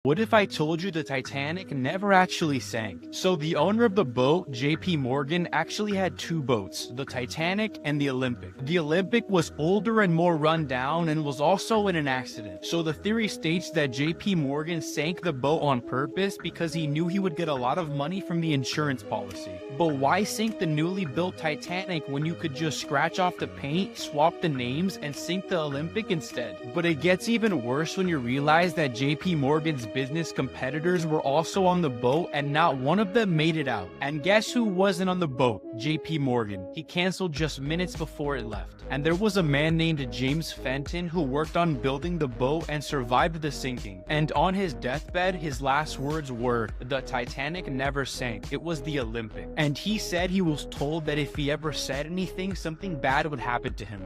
What if I told you the Titanic never actually sank? So the owner of the boat, JP Morgan, actually had two boats, the Titanic and the Olympic. The Olympic was older and more run down and was also in an accident. So the theory states that JP Morgan sank the boat on purpose because he knew he would get a lot of money from the insurance policy. But why sink the newly built Titanic when you could just scratch off the paint, swap the names, and sink the Olympic instead? But it gets even worse when you realize that JP Morgan's business competitors were also on the boat and not one of them made it out. And guess who wasn't on the boat? JP Morgan. He canceled just minutes before it left. And there was a man named James Fenton who worked on building the boat and survived the sinking. And on his deathbed, his last words were, "The Titanic never sank. It was the Olympic." And he said he was told that if he ever said anything, something bad would happen to him.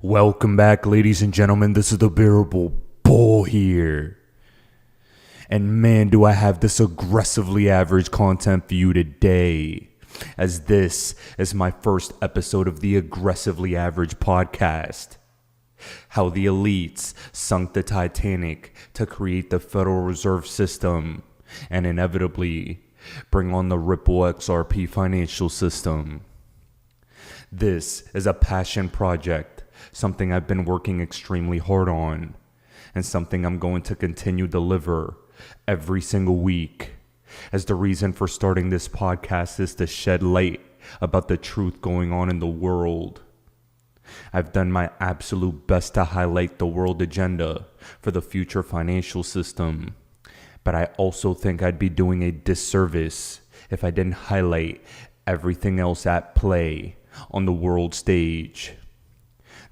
Welcome back, ladies and gentlemen. This is the Bearable Bull here. And man, do I have this aggressively average content for you today, as this is my first episode of the Aggressively Average podcast. How the elites sunk the Titanic to create the Federal Reserve System and inevitably bring on the Ripple XRP financial system. This is a passion project, something I've been working extremely hard on, and something I'm going to continue to deliver every single week, as the reason for starting this podcast is to shed light about the truth going on in the world. I've done my absolute best to highlight the world agenda for the future financial system, but I also think I'd be doing a disservice if I didn't highlight everything else at play on the world stage.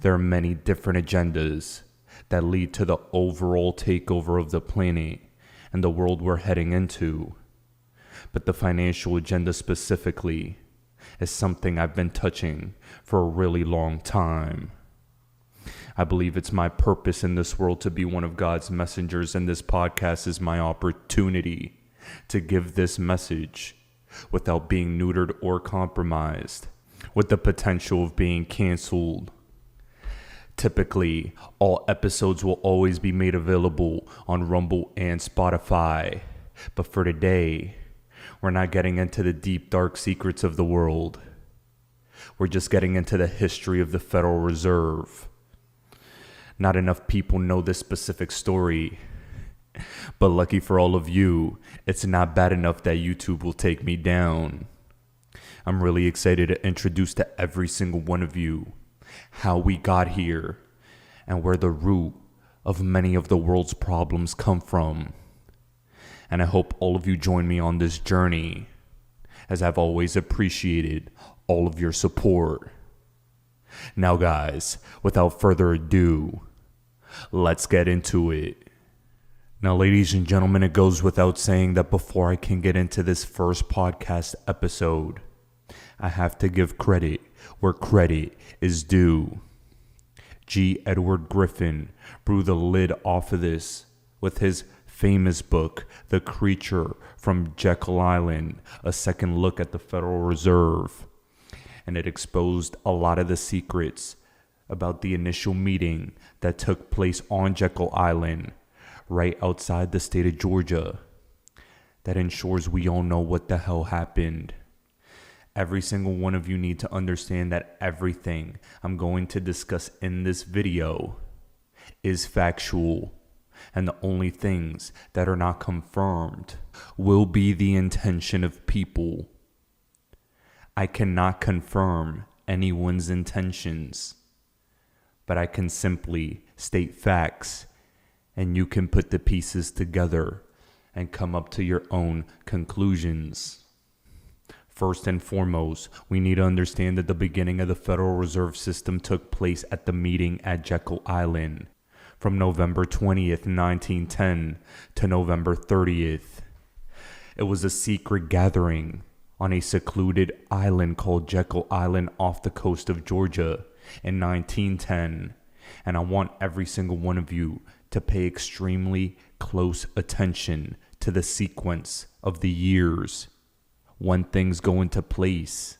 There are many different agendas that lead to the overall takeover of the planet and the world we're heading into. But the financial agenda specifically is something I've been touching for a really long time. I believe it's my purpose in this world to be one of God's messengers, and this podcast is my opportunity to give this message without being neutered or compromised, with the potential of being canceled. Typically, all episodes will always be made available on Rumble and Spotify. But for today, we're not getting into the deep, dark secrets of the world. We're just getting into the history of the Federal Reserve. Not enough people know this specific story. But lucky for all of you, it's not bad enough that YouTube will take me down. I'm really excited to introduce to every single one of you how we got here and where the root of many of the world's problems come from. And I hope all of you join me on this journey, as I've always appreciated all of your support. Now guys, without further ado, let's get into it. Now ladies and gentlemen, it goes without saying that before I can get into this first podcast episode, I have to give credit where credit is due. G. Edward Griffin blew the lid off of this with his famous book, The Creature from Jekyll Island, a second look at the Federal Reserve. And it exposed a lot of the secrets about the initial meeting that took place on Jekyll Island, right outside the state of Georgia, that ensures we all know what the hell happened. Every single one of you need to understand that everything I'm going to discuss in this video is factual, and the only things that are not confirmed will be the intention of people. I cannot confirm anyone's intentions, but I can simply state facts, and you can put the pieces together and come up to your own conclusions. First and foremost, we need to understand that the beginning of the Federal Reserve System took place at the meeting at Jekyll Island from November 20th, 1910 to November 30th. It was a secret gathering on a secluded island called Jekyll Island off the coast of Georgia in 1910. And I want every single one of you to pay extremely close attention to the sequence of the years when things go into place,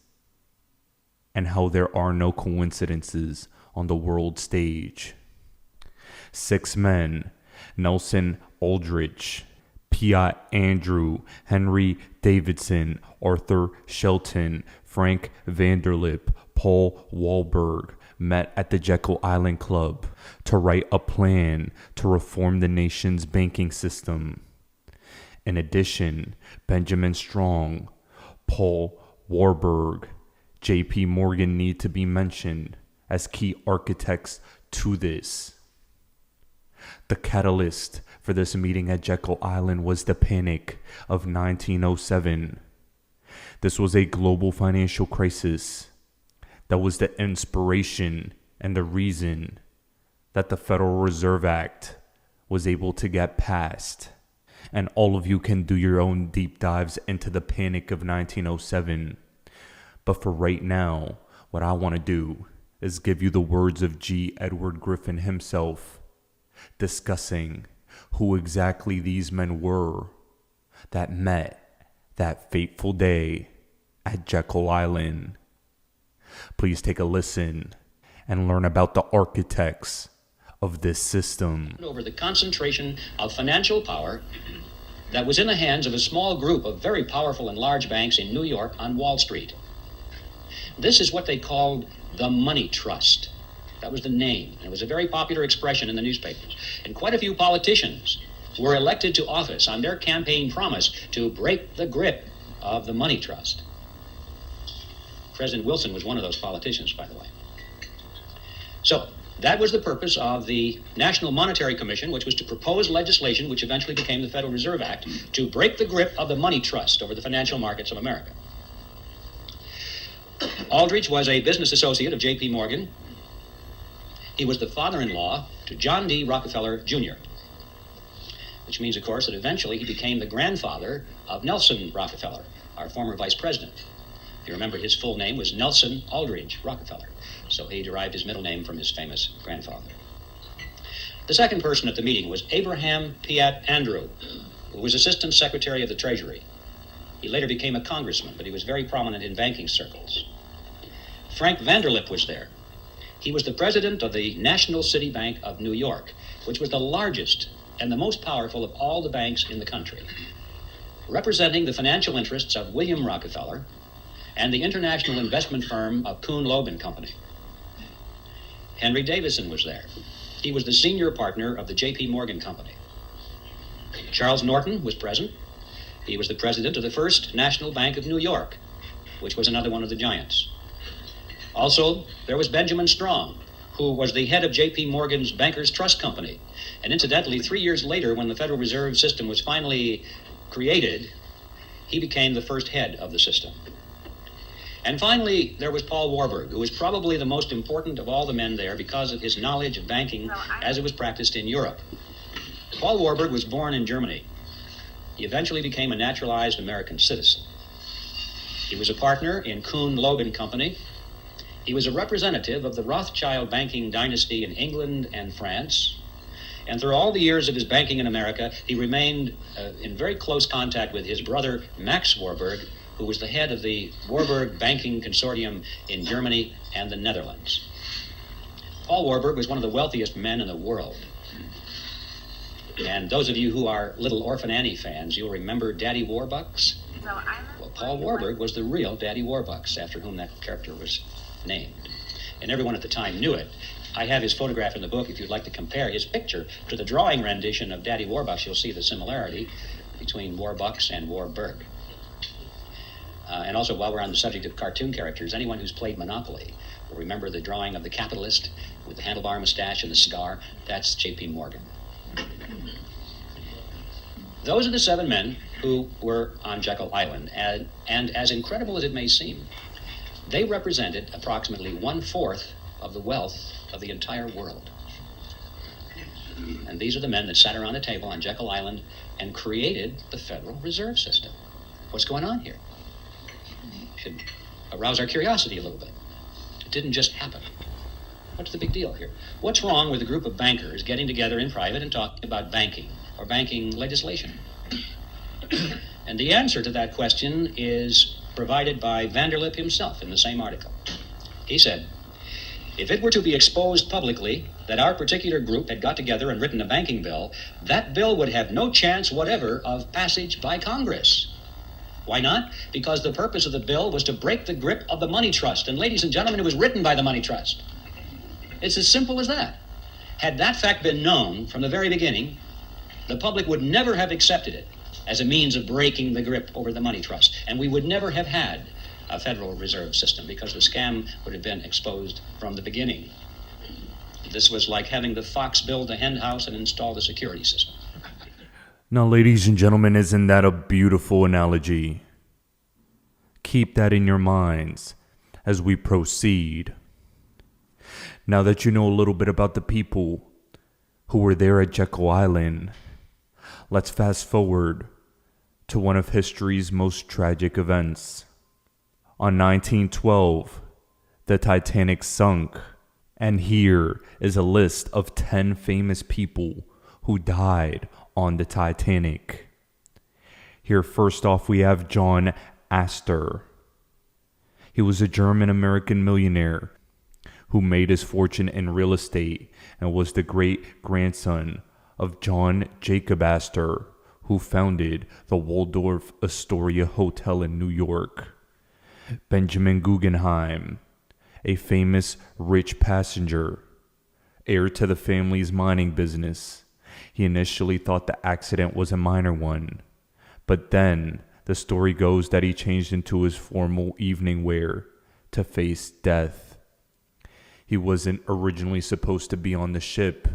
and how there are no coincidences on the world stage. 6 men: Nelson Aldrich, Piot Andrew, Henry Davidson, Arthur Shelton, Frank Vanderlip, Paul Wahlberg, met at the Jekyll Island Club to write a plan to reform the nation's banking system. In addition, Benjamin Strong, Paul Warburg, J.P. Morgan need to be mentioned as key architects to this. The catalyst for this meeting at Jekyll Island was the Panic of 1907. This was a global financial crisis that was the inspiration and the reason that the Federal Reserve Act was able to get passed. And all of you can do your own deep dives into the Panic of 1907. But for right now, what I want to do is give you the words of G. Edward Griffin himself, discussing who exactly these men were that met that fateful day at Jekyll Island. Please take a listen and learn about the architects of this system. Over the concentration of financial power that was in the hands of a small group of very powerful and large banks in New York on Wall Street. This is what they called the money trust. That was the name. And it was a very popular expression in the newspapers. And quite a few politicians were elected to office on their campaign promise to break the grip of the money trust. President Wilson was one of those politicians, by the way. So that was the purpose of the National Monetary Commission, which was to propose legislation, which eventually became the Federal Reserve Act, to break the grip of the money trust over the financial markets of America. Aldrich was a business associate of J.P. Morgan. He was the father-in-law to John D. Rockefeller, Jr., which means, of course, that eventually he became the grandfather of Nelson Rockefeller, our former vice president. You remember his full name was Nelson Aldrich Rockefeller, so he derived his middle name from his famous grandfather. The second person at the meeting was Abraham Piot Andrew, who was Assistant Secretary of the Treasury. He later became a congressman, but he was very prominent in banking circles. Frank Vanderlip was there. He was the president of the National City Bank of New York, which was the largest and the most powerful of all the banks in the country, representing the financial interests of William Rockefeller and the international investment firm of Kuhn, Loeb and Company. Henry Davidson was there. He was the senior partner of the J.P. Morgan Company. Charles Norton was present. He was the president of the First National Bank of New York, which was another one of the giants. Also, there was Benjamin Strong, who was the head of J.P. Morgan's Bankers Trust Company. And incidentally, 3 years later, when the Federal Reserve System was finally created, he became the first head of the system. And finally, there was Paul Warburg, who was probably the most important of all the men there because of his knowledge of banking as it was practiced in Europe. Paul Warburg was born in Germany. He eventually became a naturalized American citizen. He was a partner in Kuhn, Loeb and Company. He was a representative of the Rothschild banking dynasty in England and France. And through all the years of his banking in America, he remained in very close contact with his brother, Max Warburg, who was the head of the Warburg Banking Consortium in Germany and the Netherlands. Paul Warburg was one of the wealthiest men in the world. And those of you who are Little Orphan Annie fans, you'll remember Daddy Warbucks. Well, Paul Warburg was the real Daddy Warbucks, after whom that character was named. And everyone at the time knew it. I have his photograph in the book. If you'd like to compare his picture to the drawing rendition of Daddy Warbucks, you'll see the similarity between Warbucks and Warburg. And also, while we're on the subject of cartoon characters, anyone who's played Monopoly will remember the drawing of the capitalist with the handlebar mustache and the cigar. That's J.P. Morgan. Those are the 7 men who were on Jekyll Island. And as incredible as it may seem, they represented approximately 1/4 of the wealth of the entire world. And these are the men that sat around a table on Jekyll Island and created the Federal Reserve System. What's going on here? Should arouse our curiosity a little bit. It didn't just happen. What's the big deal here? What's wrong with a group of bankers getting together in private and talking about banking or banking legislation? And the answer to that question is provided by Vanderlip himself in the same article. He said, If it were to be exposed publicly that our particular group had got together and written a banking bill, that bill would have no chance whatever of passage by Congress. Why not? Because the purpose of the bill was to break the grip of the money trust. And ladies and gentlemen, it was written by the money trust. It's as simple as that. Had that fact been known from the very beginning, the public would never have accepted it as a means of breaking the grip over the money trust. And we would never have had a Federal Reserve System because the scam would have been exposed from the beginning. This was like having the fox build the hen house and install the security system. Now, ladies and gentlemen, isn't that a beautiful analogy? Keep that in your minds as we proceed. Now that you know a little bit about the people who were there at Jekyll Island, let's fast forward to one of history's most tragic events. On 1912, the Titanic sunk, and here is a list of 10 famous people who died on the Titanic. Here, first off, we have John Astor. He was a German-American millionaire who made his fortune in real estate and was the great-grandson of John Jacob Astor, who founded the Waldorf Astoria Hotel in New York. Benjamin Guggenheim, a famous rich passenger, heir to the family's mining business. He initially thought the accident was a minor one, but then the story goes that he changed into his formal evening wear to face death. He wasn't originally supposed to be on the ship,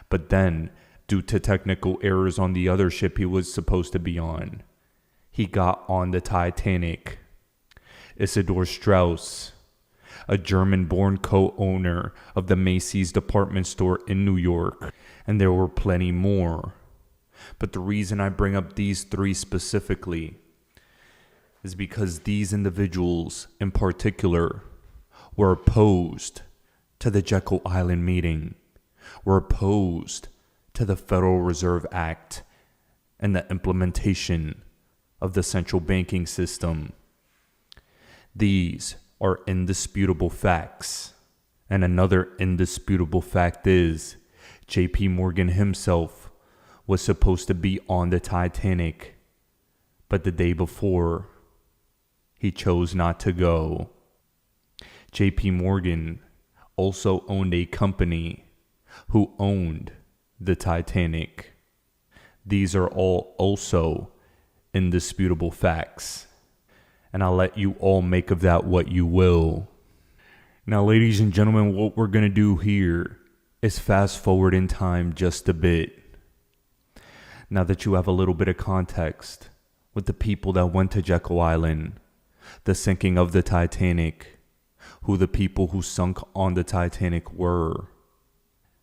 but then, due to technical errors on the other ship he was supposed to be on, he got on the Titanic. Isidor Straus, a German-born co-owner of the Macy's department store in New York, and there were plenty more. But the reason I bring up these three specifically is because these individuals in particular were opposed to the Jekyll Island meeting, were opposed to the Federal Reserve Act and the implementation of the central banking system. These are indisputable facts. And another indisputable fact is JP Morgan himself was supposed to be on the Titanic, but the day before, he chose not to go. JP Morgan also owned a company who owned the Titanic. These are all also indisputable facts, and I'll let you all make of that what you will. Now, ladies and gentlemen, what we're going to do here is fast forward in time just a bit. Now that you have a little bit of context with the people that went to Jekyll Island, the sinking of the Titanic, who the people who sunk on the Titanic were,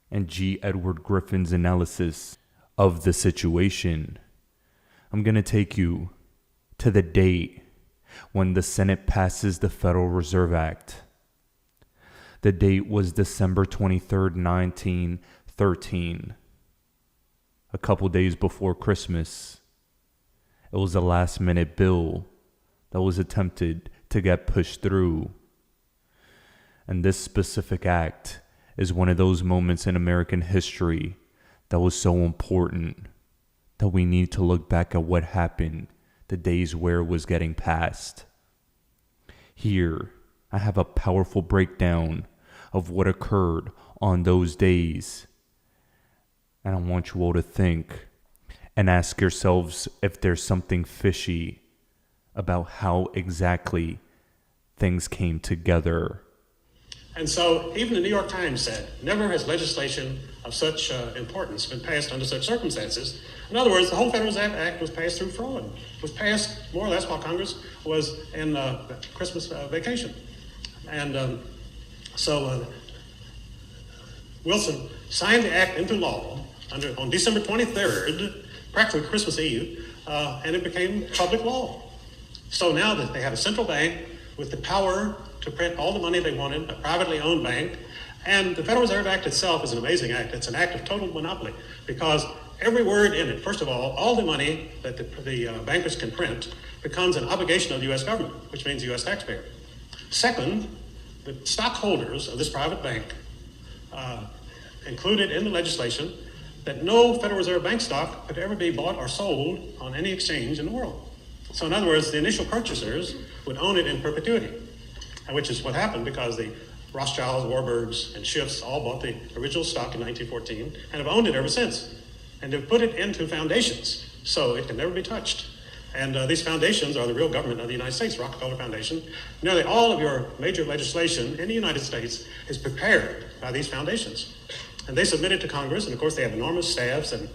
and G. Edward Griffin's analysis of the situation, I'm going to take you to the date when the Senate passes the Federal Reserve Act. The date was December 23rd, 1913. A couple days before Christmas. It was a last-minute bill that was attempted to get pushed through. And this specific act is one of those moments in American history that was so important that we need to look back at what happened the days where it was getting passed. Here, I have a powerful breakdown of what occurred on those days. And I want you all to think and ask yourselves if there's something fishy about how exactly things came together. And so even the New York Times said, never has legislation of such importance been passed under such circumstances. In other words, the whole Federal Reserve Act was passed through fraud. It was passed more or less while Congress was in Christmas vacation. And so Wilson signed the act into law on December 23rd, practically Christmas Eve, and it became public law. So now that they have a central bank with the power to print all the money they wanted, a privately owned bank, and the Federal Reserve Act itself is an amazing act. It's an act of total monopoly because every word in it, first of all the money that the bankers can print becomes an obligation of the U.S. government, which means the U.S. taxpayer. Second, the stockholders of this private bank included in the legislation that no Federal Reserve Bank stock could ever be bought or sold on any exchange in the world. So in other words, the initial purchasers would own it in perpetuity, which is what happened because the Rothschilds, Warburgs, and Schiffs all bought the original stock in 1914 and have owned it ever since. And they've put it into foundations so it can never be touched. And these foundations are the real government of the United States, Rockefeller Foundation. Nearly all of your major legislation in the United States is prepared by these foundations. And they submit it to Congress, and of course they have enormous staffs and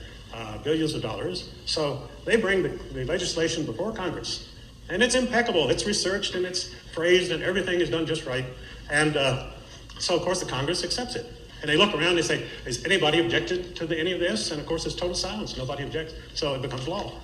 billions of dollars. So they bring the legislation before Congress. And it's impeccable, it's researched and it's phrased and everything is done just right. And so of course the Congress accepts it. And they look around and they say, is anybody objected to any of this? And of course, it's total silence. Nobody objects. So it becomes law.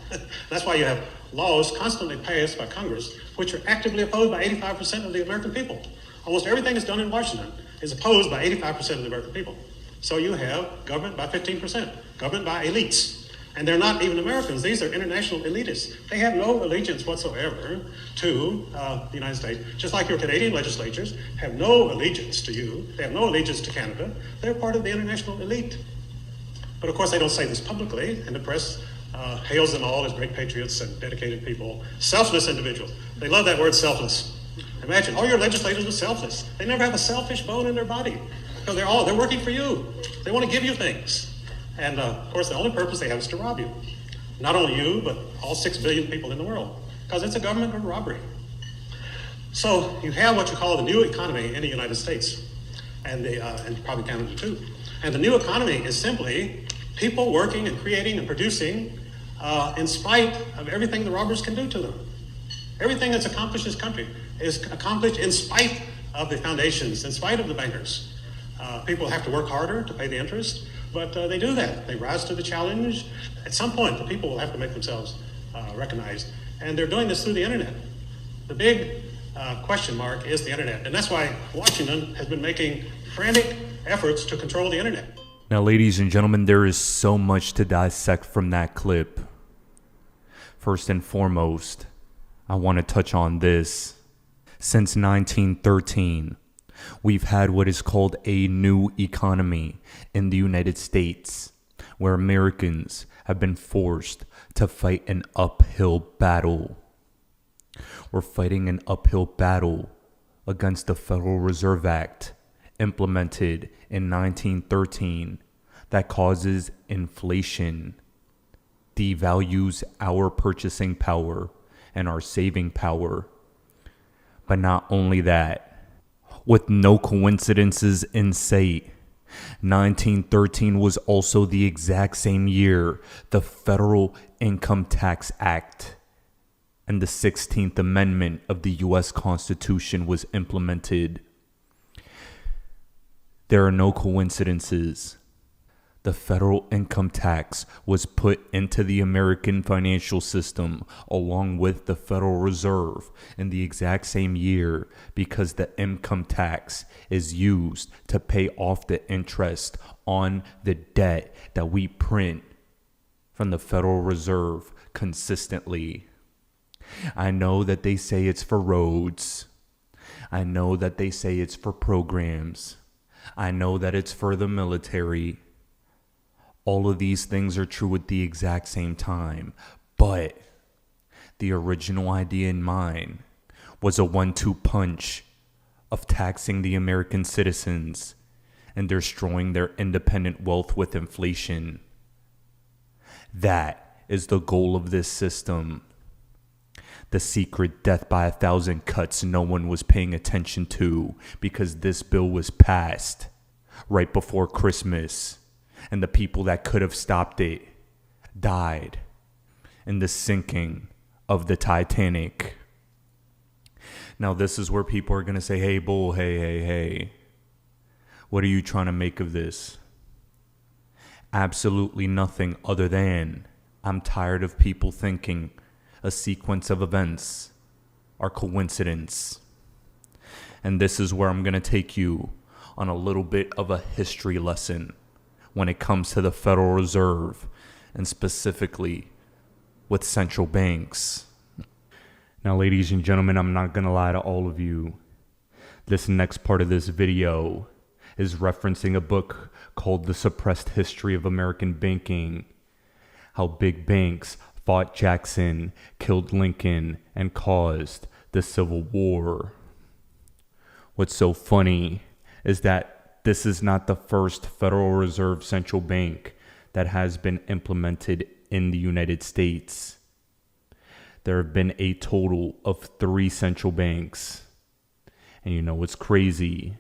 That's why you have laws constantly passed by Congress, which are actively opposed by 85% of the American people. Almost everything that's done in Washington is opposed by 85% of the American people. So you have government by 15%, government by elites. And they're not even Americans. These are international elitists. They have no allegiance whatsoever to the United States. Just like your Canadian legislatures have no allegiance to you. They have no allegiance to Canada. They're part of the international elite. But of course, they don't say this publicly, and the press hails them all as great patriots and dedicated people, selfless individuals. They love that word selfless. Imagine, all your legislators are selfless. They never have a selfish bone in their body because they're working for you. They want to give you things. And of course, the only purpose they have is to rob you. Not only you, but all 6 billion people in the world, because it's a government of robbery. So you have what you call the new economy in the United States, and probably Canada too. And the new economy is simply people working and creating and producing in spite of everything the robbers can do to them. Everything that's accomplished in this country is accomplished in spite of the foundations, in spite of the bankers. People have to work harder to pay the interest. But they do that. They rise to the challenge. At some point, the people will have to make themselves recognized. And they're doing this through the internet. The big question mark is the internet. And that's why Washington has been making frantic efforts to control the internet. Now, ladies and gentlemen, there is so much to dissect from that clip. First and foremost, I want to touch on this. Since 1913, we've had what is called a new economy in the United States, where Americans have been forced to fight an uphill battle. We're fighting an uphill battle against the Federal Reserve Act implemented in 1913 that causes inflation, devalues our purchasing power and our saving power. But not only that, with no coincidences in sight, 1913 was also the exact same year the Federal Income Tax Act and the 16th Amendment of the U.S. Constitution was implemented. There are no coincidences. The federal income tax was put into the American financial system along with the Federal Reserve in the exact same year because the income tax is used to pay off the interest on the debt that we print from the Federal Reserve consistently. I know that they say it's for roads. I know that they say it's for programs. I know that it's for the military. All of these things are true at the exact same time, but the original idea in mind was a 1-2 punch of taxing the American citizens and destroying their independent wealth with inflation. That is the goal of this system. The secret death by 1,000 cuts no one was paying attention to because this bill was passed right before Christmas. And the people that could have stopped it died in the sinking of the Titanic. Now, this is where people are going to say, hey, Bull, hey. What are you trying to make of this? Absolutely nothing other than I'm tired of people thinking a sequence of events are coincidence. And this is where I'm going to take you on a little bit of a history lesson when it comes to the Federal Reserve, and specifically with central banks. Now, ladies and gentlemen, I'm not going to lie to all of you. This next part of this video is referencing a book called The Suppressed History of American Banking, how big banks fought Jackson, killed Lincoln, and caused the Civil War. What's so funny is that this is not the first Federal Reserve central bank that has been implemented in the United States. There have been a total of 3 central banks. And you know what's crazy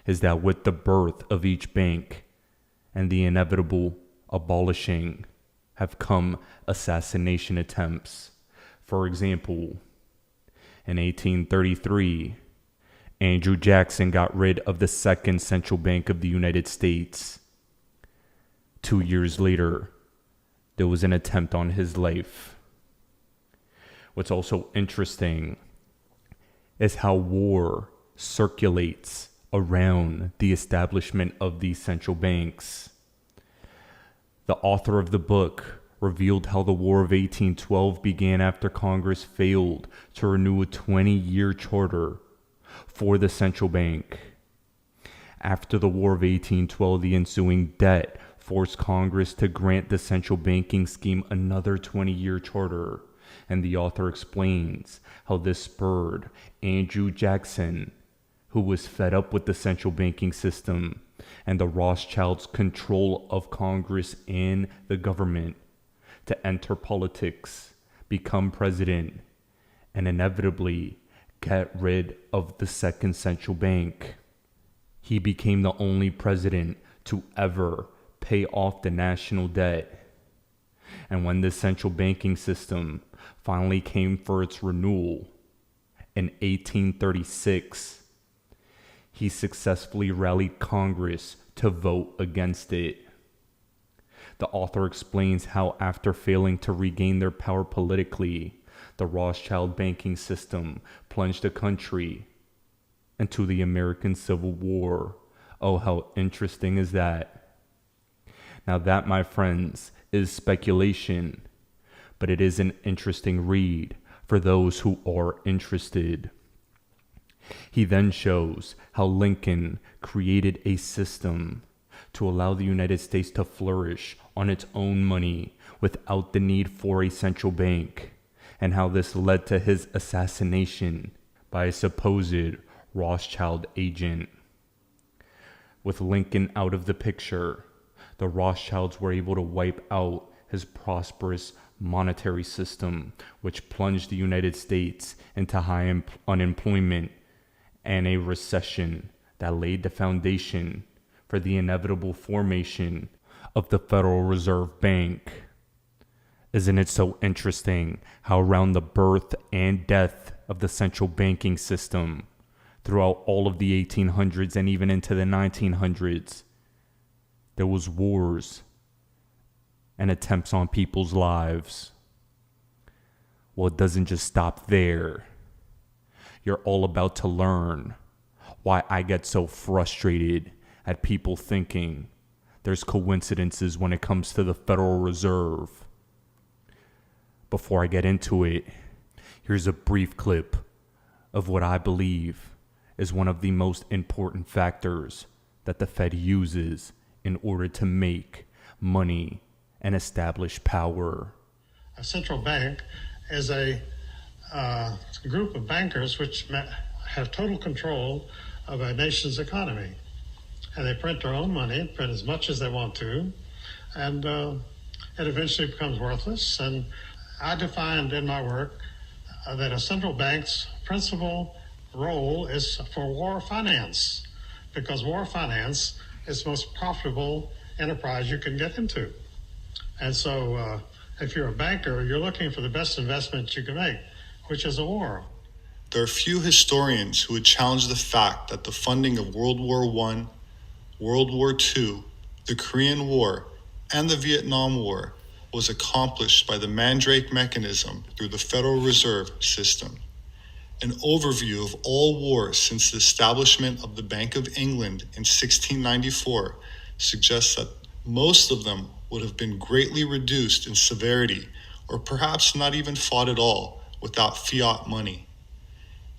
is that with the birth of each bank and the inevitable abolishing have come assassination attempts. For example, in 1833, Andrew Jackson got rid of the second central bank of the United States. 2 years later, there was an attempt on his life. What's also interesting is how war circulates around the establishment of these central banks. The author of the book revealed how the War of 1812 began after Congress failed to renew a 20-year charter for the central bank. After the War of 1812, the ensuing debt forced Congress to grant the central banking scheme another 20-year charter. And the author explains how this spurred Andrew Jackson, who was fed up with the central banking system and the Rothschilds' control of Congress and the government, to enter politics, become president, and inevitably get rid of the second central bank. He became the only president to ever pay off the national debt. And when the central banking system finally came for its renewal in 1836, he successfully rallied Congress to vote against it. The author explains how after failing to regain their power politically, the Rothschild banking system plunged the country into the American Civil War. Oh, how interesting is that? Now that, my friends, is speculation, but it is an interesting read for those who are interested. He then shows how Lincoln created a system to allow the United States to flourish on its own money without the need for a central bank, and how this led to his assassination by a supposed Rothschild agent. With Lincoln out of the picture, the Rothschilds were able to wipe out his prosperous monetary system, which plunged the United States into high unemployment and a recession that laid the foundation for the inevitable formation of the Federal Reserve Bank. Isn't it so interesting how around the birth and death of the central banking system, throughout all of the 1800s and even into the 1900s, there was wars and attempts on people's lives? Well, it doesn't just stop there. You're all about to learn why I get so frustrated at people thinking there's coincidences when it comes to the Federal Reserve. Before I get into it, here's a brief clip of what I believe is one of the most important factors that the Fed uses in order to make money and establish power. A central bank is a group of bankers which have total control of a nation's economy. And they print their own money, print as much as they want to, and it eventually becomes worthless. And I defined in my work that a central bank's principal role is for war finance, because war finance is the most profitable enterprise you can get into. And so if you're a banker, you're looking for the best investment you can make, which is a war. There are few historians who would challenge the fact that the funding of World War I, World War II, the Korean War, and the Vietnam War was accomplished by the Mandrake mechanism through the Federal Reserve System. An overview of all wars since the establishment of the Bank of England in 1694 suggests that most of them would have been greatly reduced in severity, or perhaps not even fought at all without fiat money.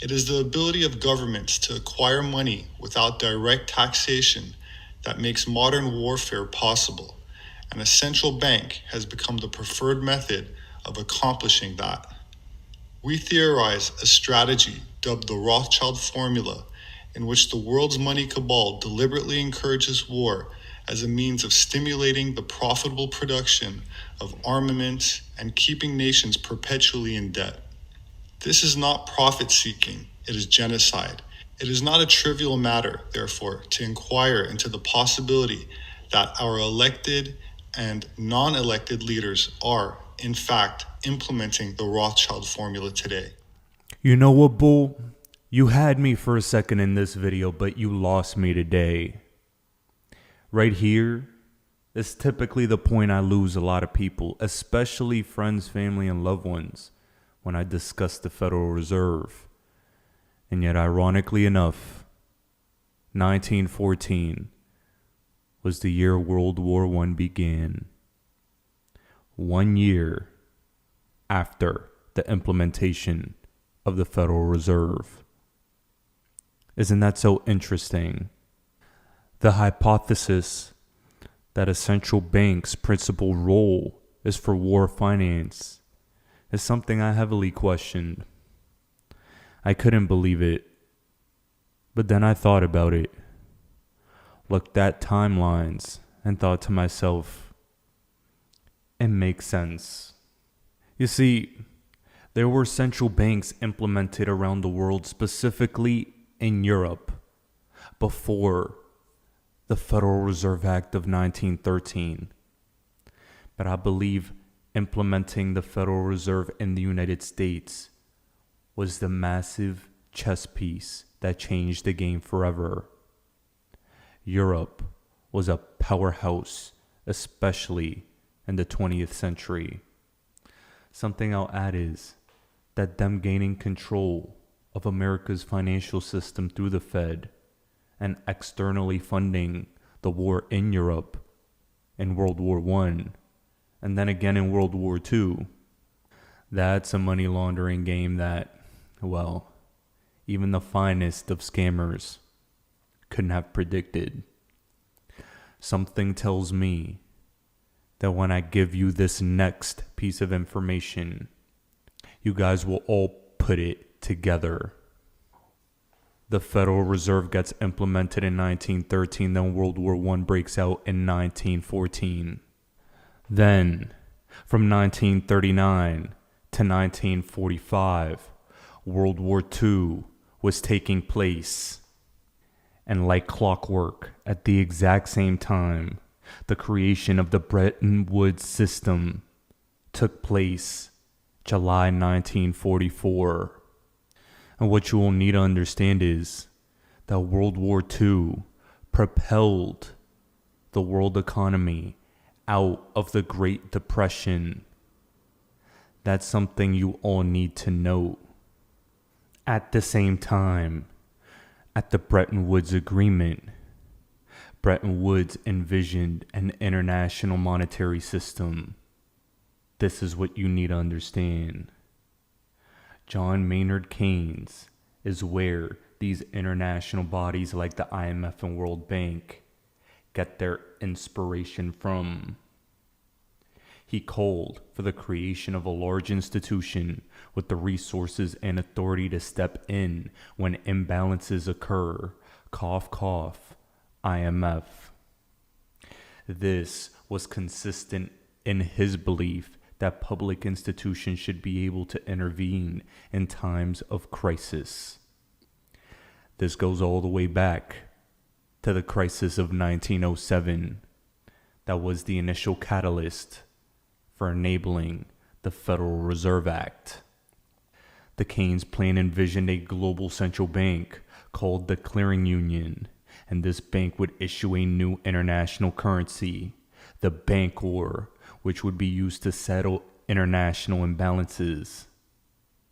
It is the ability of governments to acquire money without direct taxation that makes modern warfare possible, and a central bank has become the preferred method of accomplishing that. We theorize a strategy dubbed the Rothschild formula, in which the world's money cabal deliberately encourages war as a means of stimulating the profitable production of armaments and keeping nations perpetually in debt. This is not profit-seeking, it is genocide. It is not a trivial matter, therefore, to inquire into the possibility that our elected and non-elected leaders are, in fact, implementing the Rothschild formula today. You know what, Bull? You had me for a second in this video, but you lost me today. Right here is typically the point I lose a lot of people, especially friends, family, and loved ones, when I discuss the Federal Reserve. And yet, ironically enough, 1914 was the year World War I began. 1 year after the implementation of the Federal Reserve. Isn't that so interesting? The hypothesis that a central bank's principal role is for war finance is something I heavily questioned. I couldn't believe it, but then I thought about it, looked at timelines, and thought to myself, it makes sense. You see, there were central banks implemented around the world, specifically in Europe, before the Federal Reserve Act of 1913. But I believe implementing the Federal Reserve in the United States was the massive chess piece that changed the game forever. Europe was a powerhouse, especially in the 20th century. Something I'll add is that them gaining control of America's financial system through the Fed and externally funding the war in Europe in World War I and then again in World War II, that's a money laundering game that, well, even the finest of scammers couldn't have predicted. Something tells me that when I give you this next piece of information, you guys will all put it together. The Federal Reserve gets implemented in 1913, then World War I breaks out in 1914. Then, from 1939 to 1945, World War II was taking place. And like clockwork, at the exact same time, the creation of the Bretton Woods system took place July 1944. And what you will need to understand is that World War II propelled the world economy out of the Great Depression. That's something you all need to note. At the same time, at the Bretton Woods Agreement, Bretton Woods envisioned an international monetary system. This is what you need to understand. John Maynard Keynes is where these international bodies like the IMF and World Bank get their inspiration from. He called for the creation of a large institution with the resources and authority to step in when imbalances occur. Cough, cough, IMF. This was consistent in his belief that public institutions should be able to intervene in times of crisis. This goes all the way back to the crisis of 1907. That was the initial catalyst for enabling the Federal Reserve Act. The Keynes plan envisioned a global central bank called the Clearing Union, and this bank would issue a new international currency, the Bancor, which would be used to settle international imbalances.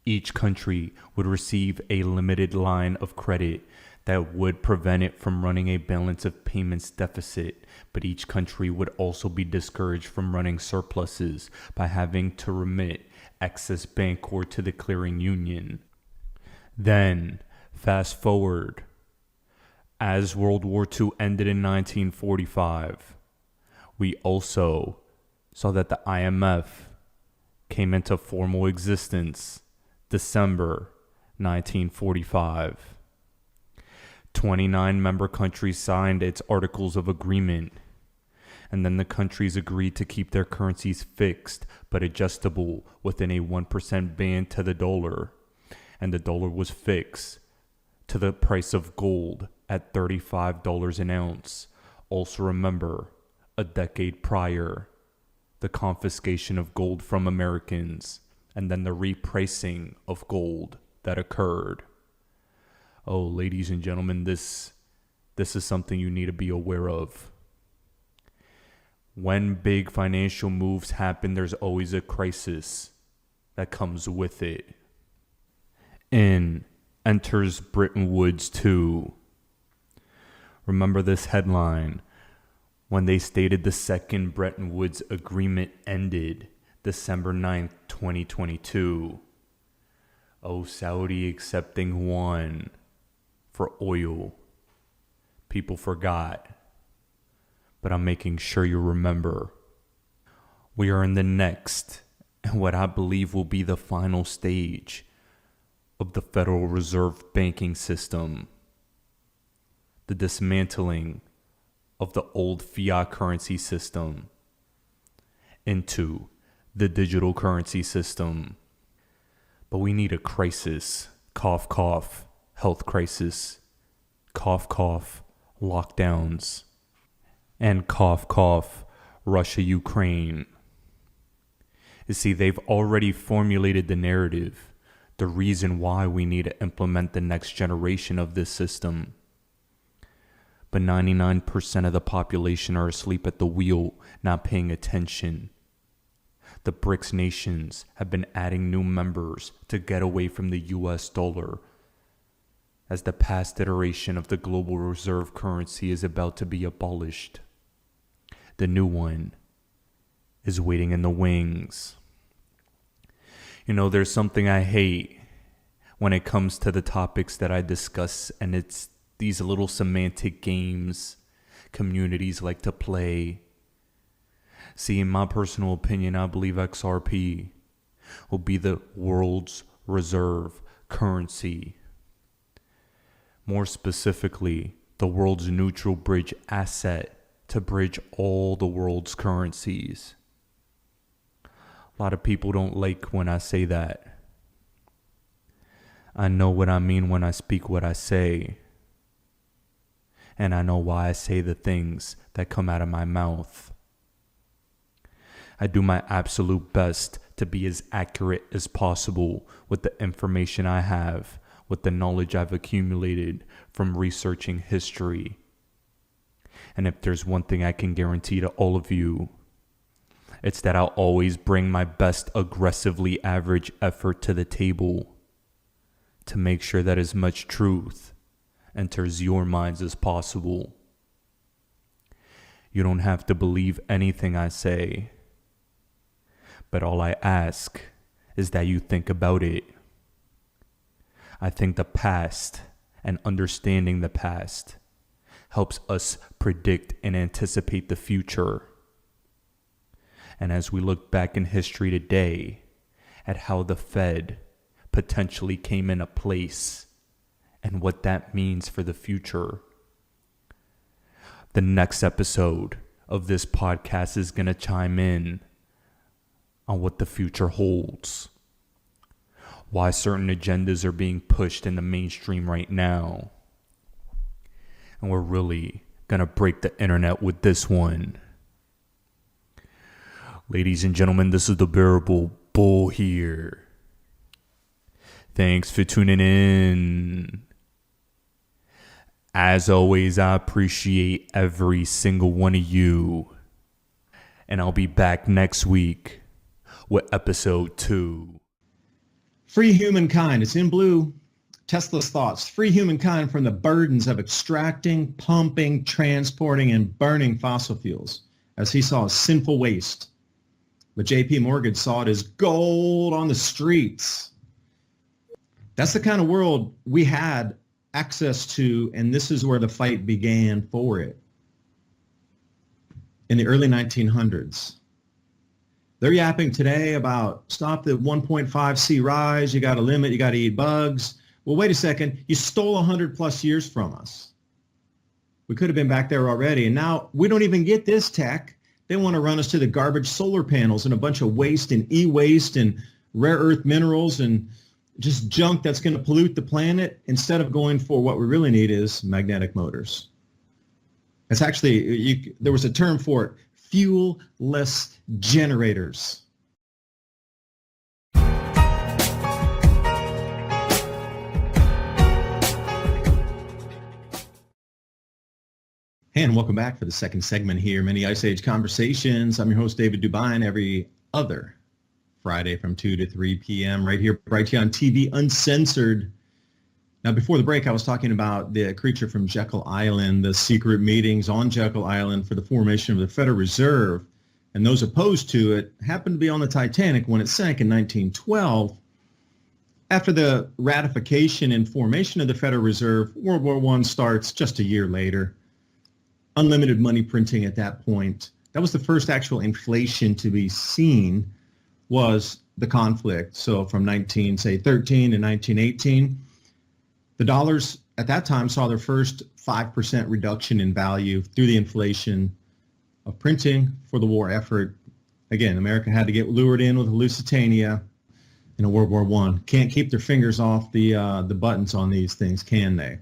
Each country would receive a limited line of credit that would prevent it from running a balance of payments deficit, but each country would also be discouraged from running surpluses by having to remit excess Bancor to the Clearing Union. Then, fast forward, as World War II ended in 1945, we also saw that the IMF came into formal existence December 1945. 29 member countries signed its Articles of Agreement, and then the countries agreed to keep their currencies fixed but adjustable within a 1% band to the dollar, and the dollar was fixed to the price of gold at $35 an ounce. Also remember, a decade prior, the confiscation of gold from Americans, and then the repricing of gold that occurred. Oh, ladies and gentlemen, this is something you need to be aware of. When big financial moves happen, there's always a crisis that comes with it. In enters Bretton Woods 2. Remember this headline when they stated the second Bretton Woods agreement ended December 9th, 2022. Oh, Saudi accepting one for oil. People forgot. But I'm making sure you remember. We are in the next, and what I believe will be the final stage of the Federal Reserve banking system. The dismantling of the old fiat currency system into the digital currency system. But we need a crisis. Cough, cough. Health crisis. Cough, cough. Lockdowns. And cough, cough. Russia, Ukraine. You see, they've already formulated the narrative, the reason why we need to implement the next generation of this system. But 99% of the population are asleep at the wheel, not paying attention. The BRICS nations have been adding new members to get away from the US dollar, as the past iteration of the global reserve currency is about to be abolished. The new one is waiting in the wings. You know, there's something I hate when it comes to the topics that I discuss, and it's these little semantic games communities like to play. See, in my personal opinion, I believe XRP will be the world's reserve currency. More specifically, the world's neutral bridge asset to bridge all the world's currencies. A lot of people don't like when I say that. I know what I mean when I speak what I say. And I know why I say the things that come out of my mouth. I do my absolute best to be as accurate as possible with the information I have, with the knowledge I've accumulated from researching history. And if there's one thing I can guarantee to all of you, it's that I'll always bring my best aggressively average effort to the table to make sure that as much truth enters your minds as possible. You don't have to believe anything I say, but all I ask is that you think about it. I think the past and understanding the past helps us predict and anticipate the future. And as we look back in history today at how the Fed potentially came into place and what that means for the future, the next episode of this podcast is going to chime in on what the future holds, why certain agendas are being pushed in the mainstream right now. And we're really going to break the internet with this one. Ladies and gentlemen, this is the Bearable Bull here. Thanks for tuning in. As always, I appreciate every single one of you. And I'll be back next week with episode 2. Free humankind. It's in blue. Tesla's thoughts. Free humankind from the burdens of extracting, pumping, transporting, and burning fossil fuels, as he saw as sinful waste. But J.P. Morgan saw it as gold on the streets. That's the kind of world we had access to, and this is where the fight began for it. In the early 1900s. They're yapping today about stop the 1.5 C rise, you got to limit, you got to eat bugs. Well, wait a second, you stole 100 plus years from us. We could have been back there already, and now we don't even get this tech. They want to run us to the garbage solar panels and a bunch of waste and e-waste and rare earth minerals and just junk that's going to pollute the planet, instead of going for what we really need is magnetic motors. It's actually, there was a term for it, fuel-less generators. And welcome back for the second segment here, Many Ice Age Conversations. I'm your host, David Dubine, every other Friday from 2 to 3 p.m. right here on TV Uncensored. Now, before the break, I was talking about the creature from Jekyll Island, the secret meetings on Jekyll Island for the formation of the Federal Reserve, and those opposed to it happened to be on the Titanic when it sank in 1912. After the ratification and formation of the Federal Reserve, World War I starts just a year later. Unlimited money printing at that point. That was the first actual inflation to be seen, was the conflict. So from 1913 to 1918, the dollars at that time saw their first 5% reduction in value through the inflation of printing for the war effort. Again, America had to get lured in with Lusitania in World War I. Can't keep their fingers off the buttons on these things, can they?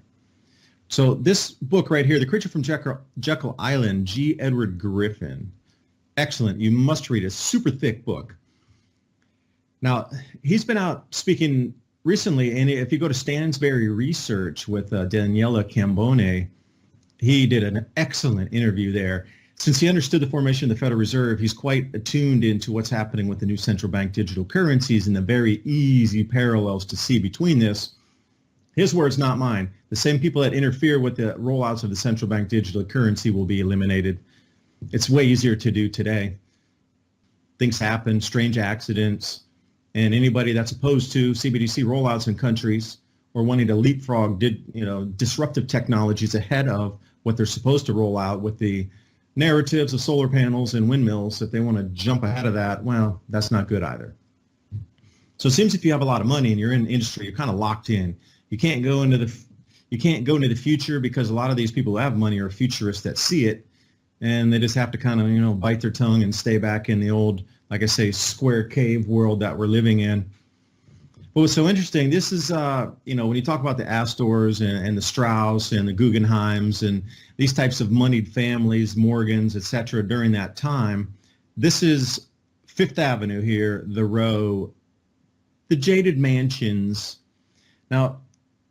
So this book right here, The Creature from Jekyll Island, G. Edward Griffin. Excellent. You must read it. Super thick book. Now, he's been out speaking recently, and if you go to Stansberry Research with Daniela Cambone, he did an excellent interview there. Since he understood the formation of the Federal Reserve, he's quite attuned into what's happening with the new central bank digital currencies and the very easy parallels to see between this. His words, not mine. The same people that interfere with the rollouts of the central bank digital currency will be eliminated. It's way easier to do today. Things happen, strange accidents, and anybody that's opposed to CBDC rollouts in countries or wanting to leapfrog disruptive technologies ahead of what they're supposed to roll out with the narratives of solar panels and windmills, if they want to jump ahead of that, well, that's not good either. So it seems if you have a lot of money and you're in the industry, you're kind of locked in. You can't go into the future because a lot of these people who have money are futurists that see it, and they just have to kind of, bite their tongue and stay back in the old, like I say, square cave world that we're living in. But what's so interesting, this is, when you talk about the Astors and the Strauss and the Guggenheims and these types of moneyed families, Morgans, et cetera, during that time, this is Fifth Avenue here, the row, the jaded mansions. Now,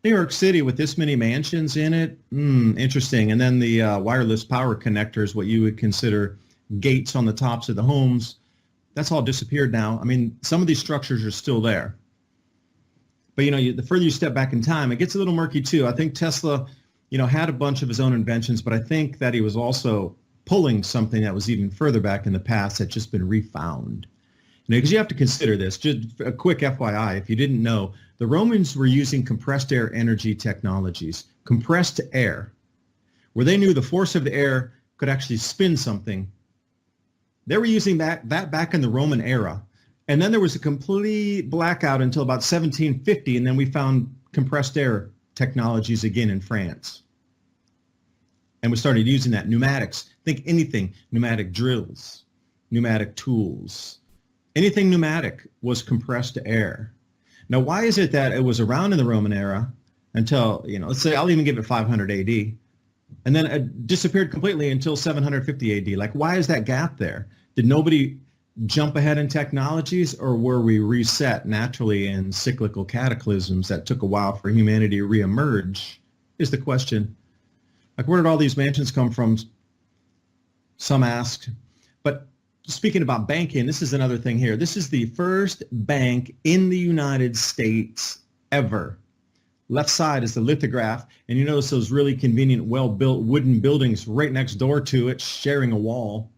New York City with this many mansions in it, interesting. And then the wireless power connectors, what you would consider gates on the tops of the homes, that's all disappeared now. I mean, some of these structures are still there. But, the further you step back in time, it gets a little murky too. I think Tesla, had a bunch of his own inventions, but I think that he was also pulling something that was even further back in the past that's just been refound. Because you have to consider this. Just a quick FYI, if you didn't know, the Romans were using compressed air energy technologies, compressed air, where they knew the force of the air could actually spin something. They were using that back in the Roman era. And then there was a complete blackout until about 1750, and then we found compressed air technologies again in France. And we started using that. Pneumatics, think anything, pneumatic drills, pneumatic tools. Anything pneumatic was compressed air. Now, why is it that it was around in the Roman era until, let's say, I'll even give it 500 AD, and then it disappeared completely until 750 AD? Like, why is that gap there? Did nobody jump ahead in technologies, or were we reset naturally in cyclical cataclysms that took a while for humanity to reemerge, is the question. Like, where did all these mansions come from? Some asked. But speaking about banking, this is another thing here. This is the first bank in the United States ever. Left side is the lithograph, and you notice those really convenient, well-built wooden buildings right next door to it, sharing a wall.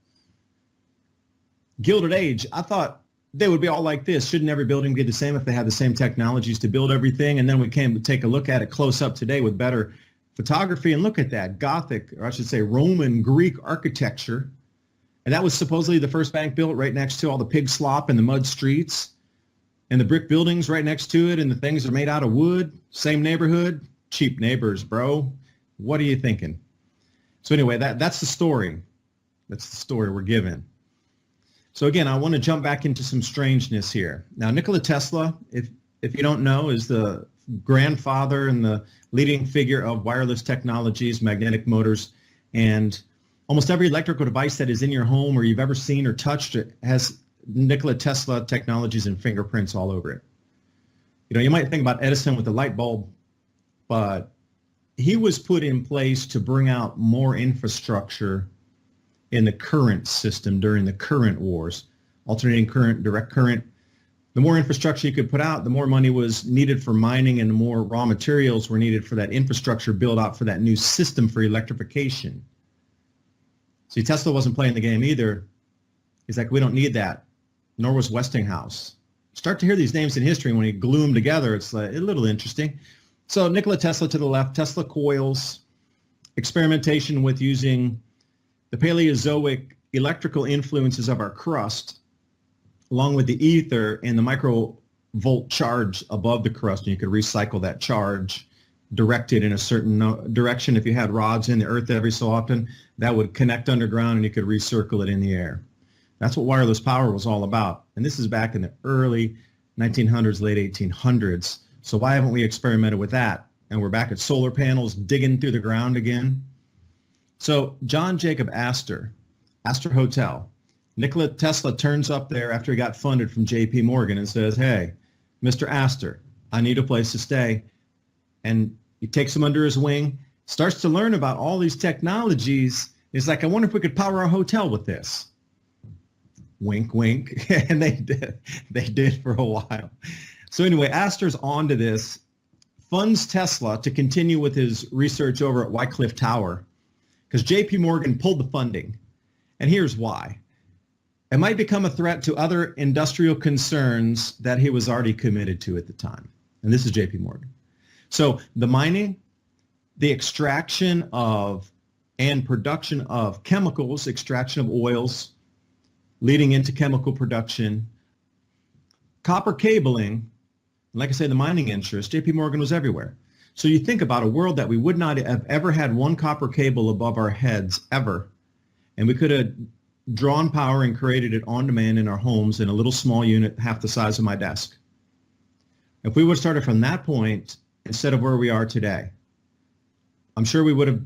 Gilded Age, I thought they would be all like this. Shouldn't every building be the same if they had the same technologies to build everything? And then we came to take a look at it close up today with better photography, and look at that Gothic, or I should say Roman Greek architecture. And that was supposedly the first bank built right next to all the pig slop and the mud streets and the brick buildings right next to it. And the things are made out of wood. Same neighborhood, cheap neighbors, bro. What are you thinking? So anyway, that's the story. That's the story we're given. So again, I want to jump back into some strangeness here. Now, Nikola Tesla, if you don't know, is the grandfather and the leading figure of wireless technologies, magnetic motors, and almost every electrical device that is in your home or you've ever seen or touched it has Nikola Tesla technologies and fingerprints all over it. You know, you might think about Edison with the light bulb, but he was put in place to bring out more infrastructure in the current system during the current wars, alternating current, direct current. The more infrastructure you could put out, the more money was needed for mining and the more raw materials were needed for that infrastructure build out for that new system for electrification. See, Tesla wasn't playing the game either. He's like, we don't need that. Nor was Westinghouse. Start to hear these names in history, and when you glue them together, it's like a little interesting. So Nikola Tesla to the left, Tesla coils, experimentation with using the Paleozoic electrical influences of our crust, along with the ether and the microvolt charge above the crust, and you could recycle that charge directed in a certain direction. If you had rods in the earth every so often, that would connect underground and you could recircle it in the air. That's what wireless power was all about. And this is back in the early 1900s, late 1800s. So why haven't we experimented with that? And we're back at solar panels digging through the ground again. So John Jacob Astor Hotel, Nikola Tesla turns up there after he got funded from JP Morgan and says, hey, Mr. Astor, I need a place to stay. And he takes him under his wing, starts to learn about all these technologies. He's like, I wonder if we could power our hotel with this. Wink, wink. And they did for a while. So anyway, Astor's on to this, funds Tesla to continue with his research over at Wycliffe Tower because JP Morgan pulled the funding. And here's why. It might become a threat to other industrial concerns that he was already committed to at the time. And this is JP Morgan. So the mining, the extraction of and production of chemicals, extraction of oils, leading into chemical production, copper cabling, like I say, the mining interest, JP Morgan was everywhere. So you think about a world that we would not have ever had one copper cable above our heads ever, and we could have drawn power and created it on demand in our homes in a little small unit half the size of my desk. If we would have started from that point instead of where we are today, I'm sure we would have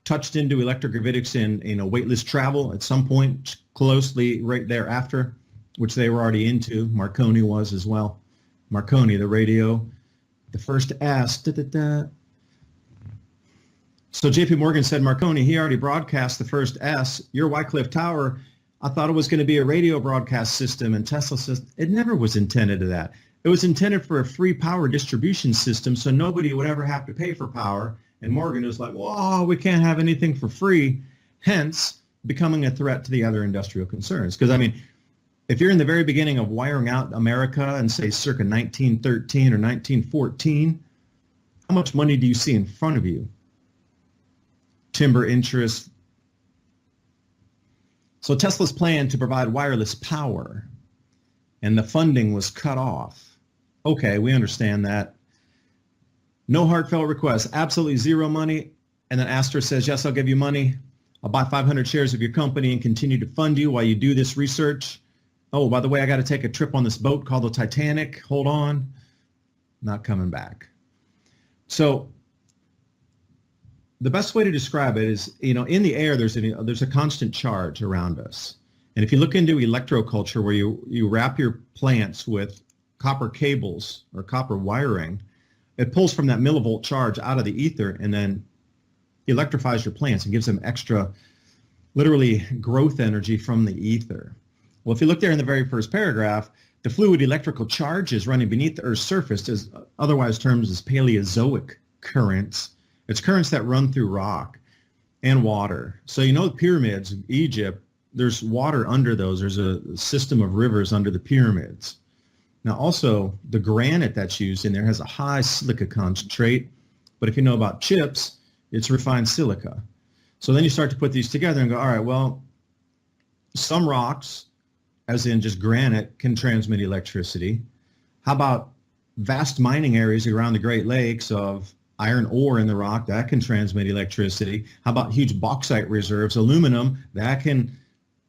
touched into electric gravitics in weightless travel at some point closely right thereafter, which they were already into. Marconi was as well. Marconi, the radio, the first S. So JP Morgan said, Marconi, he already broadcast the first S. Your Wycliffe Tower, I thought it was going to be a radio broadcast system. And Tesla says, it never was intended to that. It was intended for a free power distribution system so nobody would ever have to pay for power. And Morgan was like, whoa, we can't have anything for free, hence becoming a threat to the other industrial concerns. Because, I mean, if you're in the very beginning of wiring out America and say circa 1913 or 1914, how much money do you see in front of you? Timber interest. So Tesla's plan to provide wireless power and the funding was cut off. Okay, we understand that. No heartfelt requests, absolutely zero money. And then Astor says, yes, I'll give you money. I'll buy 500 shares of your company and continue to fund you while you do this research. Oh, by the way, I got to take a trip on this boat called the Titanic. Hold on. Not coming back. So the best way to describe it is, in the air, there's a constant charge around us. And if you look into electroculture where you wrap your plants with copper cables or copper wiring, it pulls from that millivolt charge out of the ether and then electrifies your plants and gives them extra, literally, growth energy from the ether. Well, if you look there in the very first paragraph, the fluid electrical charges running beneath the Earth's surface is otherwise termed as Paleozoic currents. It's currents that run through rock and water. So the pyramids of Egypt, there's water under those. There's a system of rivers under the pyramids. Now also, the granite that's used in there has a high silica concentrate, but if you know about chips, it's refined silica. So then you start to put these together and go, all right, well, some rocks, as in just granite, can transmit electricity. How about vast mining areas around the Great Lakes of iron ore in the rock? That can transmit electricity. How about huge bauxite reserves, aluminum? That can.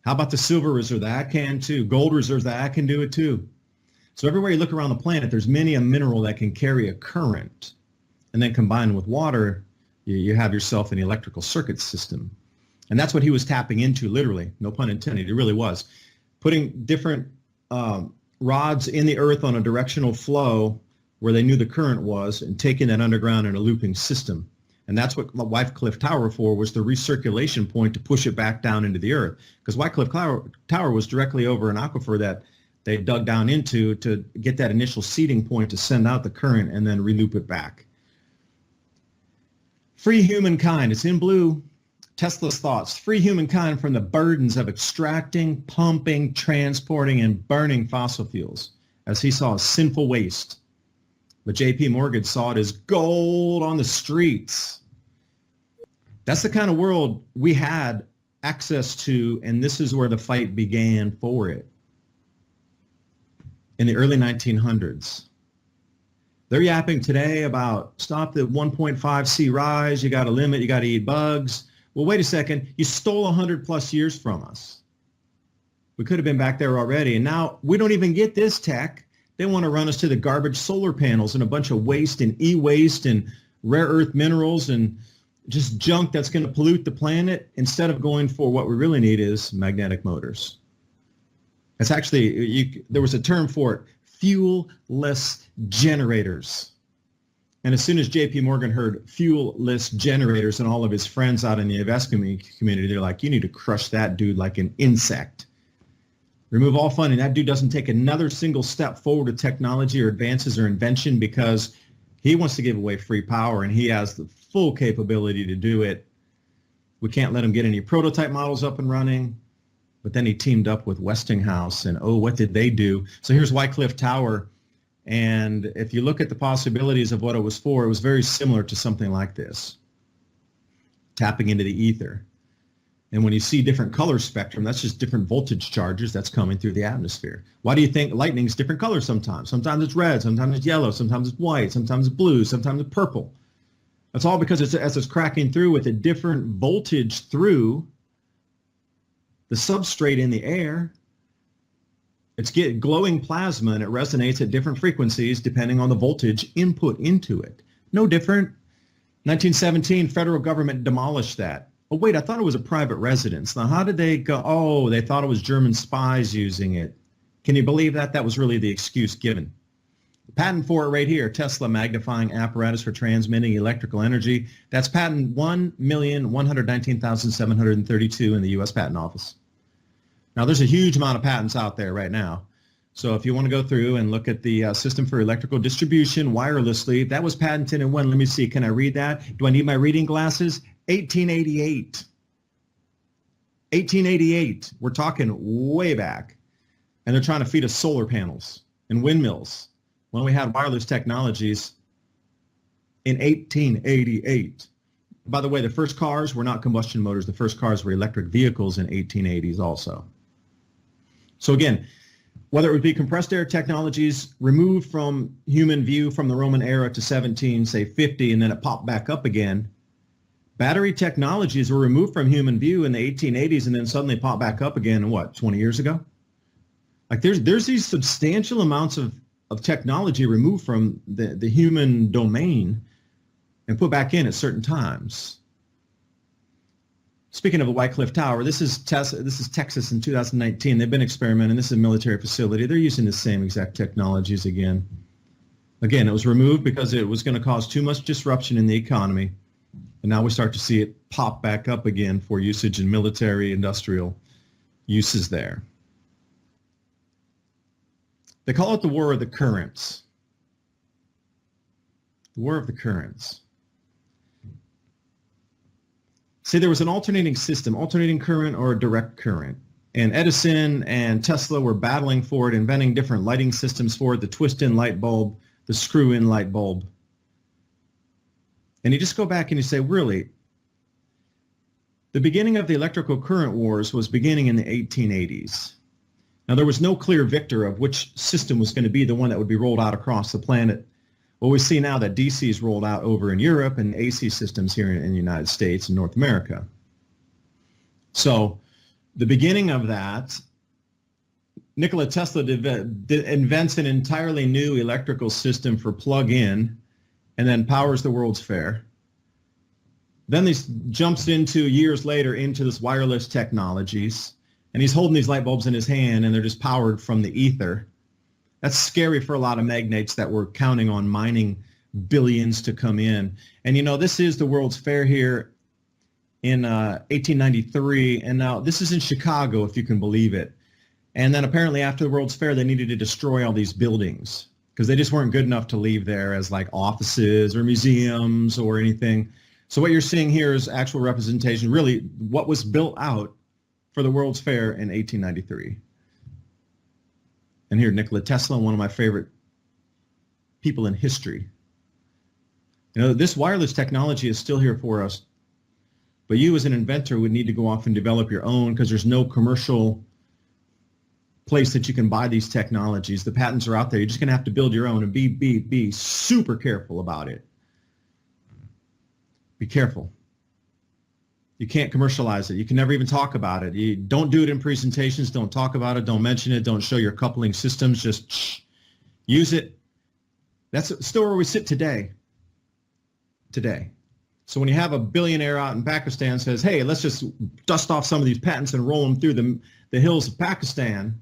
How about the silver reserve? That can too. Gold reserves, that can do it too. So everywhere you look around the planet, there's many a mineral that can carry a current. And then combined with water, you have yourself an electrical circuit system. And that's what he was tapping into, literally, no pun intended, it really was. Putting different rods in the earth on a directional flow where they knew the current was, and taking that underground in a looping system. And that's what Wycliffe Tower for, was the recirculation point to push it back down into the earth. Because Wycliffe Tower was directly over an aquifer that they dug down into to get that initial seeding point to send out the current and then reloop it back. Free humankind, it's in blue. Tesla's thoughts: free humankind from the burdens of extracting, pumping, transporting, and burning fossil fuels, as he saw as sinful waste. But J.P. Morgan saw it as gold on the streets. That's the kind of world we had access to, and this is where the fight began for it. In the early 1900s. They're yapping today about stop the 1.5 sea rise, you got to limit, you got to eat bugs. Well, wait a second, you stole 100 plus years from us. We could have been back there already, and now we don't even get this tech. They want to run us to the garbage solar panels and a bunch of waste and e-waste and rare earth minerals and just junk that's going to pollute the planet, instead of going for what we really need is magnetic motors. It's actually, there was a term for it, fuel-less generators. And as soon as J.P. Morgan heard fuel-less generators and all of his friends out in the investment community, they're like, you need to crush that dude like an insect. Remove all funding. That dude doesn't take another single step forward to technology or advances or invention, because he wants to give away free power and he has the full capability to do it. We can't let him get any prototype models up and running. But then he teamed up with Westinghouse, and oh, what did they do? So here's Wycliffe Tower. And if you look at the possibilities of what it was for, it was very similar to something like this, tapping into the ether. And when you see different color spectrum, that's just different voltage charges that's coming through the atmosphere. Why do you think lightning's different colors sometimes? Sometimes it's red, sometimes it's yellow, sometimes it's white, sometimes it's blue, sometimes it's purple. That's all because as it's cracking through with a different voltage through the substrate in the air, it's getting glowing plasma, and it resonates at different frequencies depending on the voltage input into it. No different. 1917, federal government demolished that. Oh, wait, I thought it was a private residence. Now, how did they go? Oh, they thought it was German spies using it. Can you believe that? That was really the excuse given. The patent for it right here, Tesla magnifying apparatus for transmitting electrical energy. That's patent 1,119,732 in the U.S. Patent Office. Now, there's a huge amount of patents out there right now. So if you want to go through and look at the system for electrical distribution wirelessly, that was patented in when? Let me see. Can I read that? Do I need my reading glasses? 1888. 1888. We're talking way back. And they're trying to feed us solar panels and windmills when we had wireless technologies in 1888. By the way, the first cars were not combustion motors. The first cars were electric vehicles in 1880s also. So again, whether it would be compressed air technologies removed from human view from the Roman era to 1750, and then it popped back up again. Battery technologies were removed from human view in the 1880s and then suddenly popped back up again, what, 20 years ago? Like there's these substantial amounts of technology removed from the human domain and put back in at certain times. Speaking of the Wycliffe Tower, this is Texas in 2019. They've been experimenting. This is a military facility. They're using the same exact technologies again. Again, it was removed because it was going to cause too much disruption in the economy. And now we start to see it pop back up again for usage in military, industrial uses there. They call it the War of the Currents. The War of the Currents. See, there was an alternating system, alternating current or a direct current. And Edison and Tesla were battling for it, inventing different lighting systems for it, the twist-in light bulb, the screw-in light bulb. And you just go back and you say, really, the beginning of the electrical current wars was beginning in the 1880s. Now, there was no clear victor of which system was going to be the one that would be rolled out across the planet. Well, we see now that DC is rolled out over in Europe and AC systems here in the United States and North America. So the beginning of that, Nikola Tesla invents an entirely new electrical system for plug-in and then powers the World's Fair. Then he jumps into, years later, into this wireless technologies, and he's holding these light bulbs in his hand, and they're just powered from the ether. That's scary for a lot of magnates that were counting on mining billions to come in. And you know, this is the World's Fair here in 1893, and now this is in Chicago, if you can believe it. And then apparently after the World's Fair, they needed to destroy all these buildings because they just weren't good enough to leave there as like offices or museums or anything. So what you're seeing here is actual representation, really what was built out for the World's Fair in 1893. And here, Nikola Tesla, one of my favorite people in history. You know, this wireless technology is still here for us, but you as an inventor would need to go off and develop your own because there's no commercial place that you can buy these technologies. The patents are out there. You're just going to have to build your own and be super careful about it. Be careful. You can't commercialize it. You can never even talk about it. You don't do it in presentations. Don't talk about it. Don't mention it. Don't show your coupling systems. Just use it. That's still where we sit today. So when you have a billionaire out in Pakistan says, hey, let's just dust off some of these patents and roll them through the hills of Pakistan,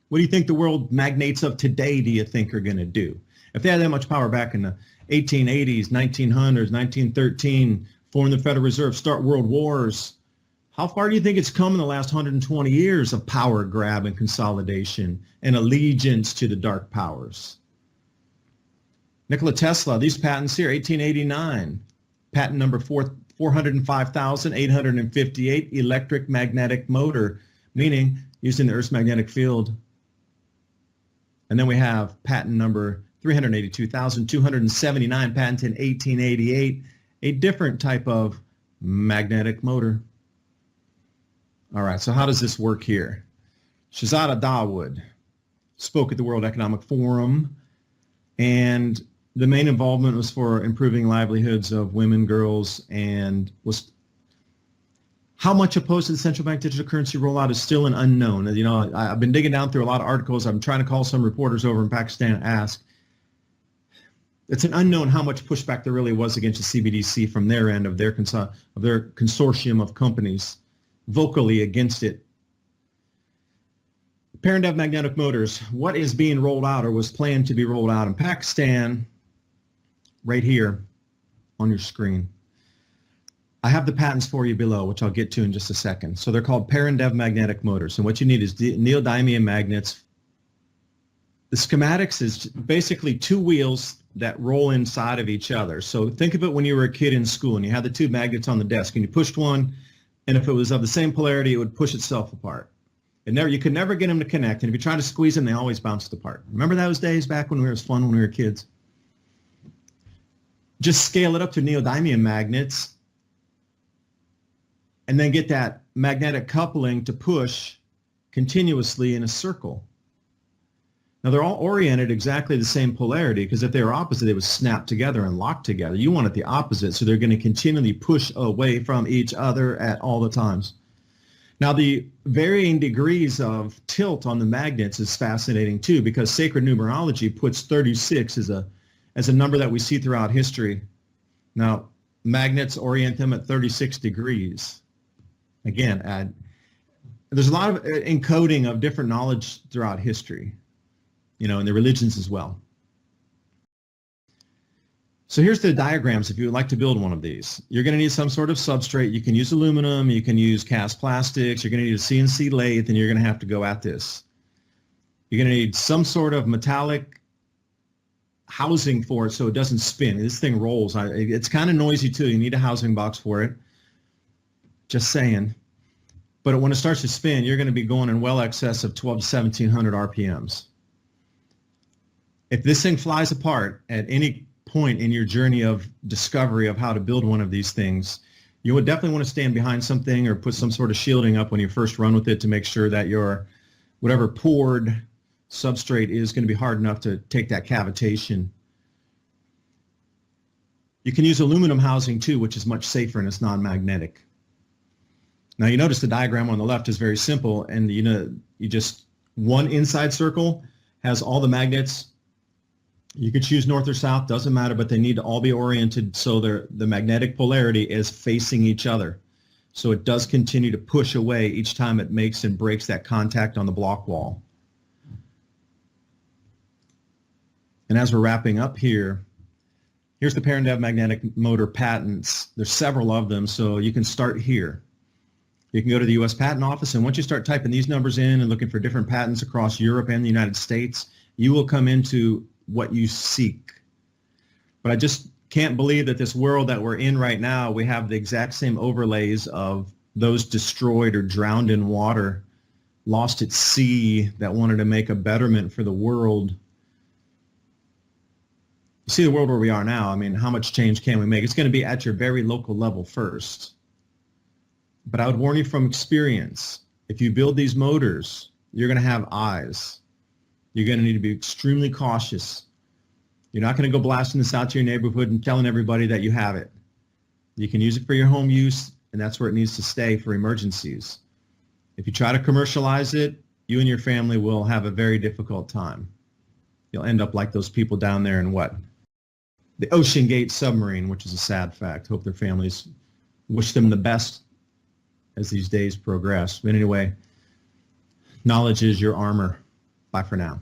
what do you think the world magnates of today do you think are going to do? If they had that much power back in the 1880s, 1900s, 1913, form the Federal Reserve, start world wars, how far do you think it's come in the last 120 years of power grab and consolidation and allegiance to the dark powers? Nikola Tesla, these patents here, 1889, patent number 405,858, electric magnetic motor, meaning using the Earth's magnetic field. And then we have patent number 382,279, patent in 1888, a different type of magnetic motor. All right, so how does this work here? Shahzada Dawood spoke at the World Economic Forum, and the main involvement was for improving livelihoods of women, girls, and was how much opposed to the central bank digital currency rollout is still an unknown. You know, I've been digging down through a lot of articles. I'm trying to call some reporters over in Pakistan and ask. It's an unknown how much pushback there really was against the CBDC from their end of their consortium of companies vocally against it. Parendev magnetic motors, what is being rolled out or was planned to be rolled out in Pakistan, right here on your screen. I have the patents for you below, which I'll get to in just a second. So they're called Parendev magnetic motors, and what you need is neodymium magnets. The schematics is basically two wheels that roll inside of each other. So think of it when you were a kid in school and you had the two magnets on the desk and you pushed one, and if it was of the same polarity, it would push itself apart. You could never get them to connect, and if you try to squeeze them, they always bounced apart. Remember those days back when it was fun when we were kids? Just scale it up to neodymium magnets and then get that magnetic coupling to push continuously in a circle. Now they're all oriented exactly the same polarity because if they were opposite, they would snap together and lock together. You want it the opposite, so they're going to continually push away from each other at all the times. Now the varying degrees of tilt on the magnets is fascinating too, because sacred numerology puts 36 as a number that we see throughout history. Now magnets orient them at 36 degrees. Again, there's a lot of encoding of different knowledge throughout history, you know, and the religions as well. So here's the diagrams if you would like to build one of these. You're going to need some sort of substrate. You can use aluminum, you can use cast plastics, you're going to need a CNC lathe, and you're going to have to go at this. You're going to need some sort of metallic housing for it so it doesn't spin. This thing rolls. It's kind of noisy too. You need a housing box for it. Just saying. But when it starts to spin, you're going to be going in well excess of 12 to 1700 RPMs. If this thing flies apart at any point in your journey of discovery of how to build one of these things, you would definitely want to stand behind something or put some sort of shielding up when you first run with it to make sure that your whatever poured substrate is going to be hard enough to take that cavitation. You can use aluminum housing too, which is much safer and it's non-magnetic. Now you notice the diagram on the left is very simple, and you just one inside circle has all the magnets. You could choose north or south, doesn't matter, but they need to all be oriented so the magnetic polarity is facing each other. So it does continue to push away each time it makes and breaks that contact on the block wall. And as we're wrapping up here, here's the Parendev magnetic motor patents. There's several of them, so you can start here. You can go to the U.S. Patent Office, and once you start typing these numbers in and looking for different patents across Europe and the United States, you will come into what you seek. But I just can't believe that this world that we're in right now, we have the exact same overlays of those destroyed or drowned in water, lost at sea, that wanted to make a betterment for the world. You see the world where we are now. I mean, how much change can we make? It's going to be at your very local level first. But I would warn you from experience. If you build these motors, you're going to have eyes. You're going to need to be extremely cautious. You're not going to go blasting this out to your neighborhood and telling everybody that you have it. You can use it for your home use, and that's where it needs to stay for emergencies. If you try to commercialize it, you and your family will have a very difficult time. You'll end up like those people down there in the Ocean Gate submarine, which is a sad fact. Hope their families wish them the best as these days progress. But anyway, knowledge is your armor. Bye for now.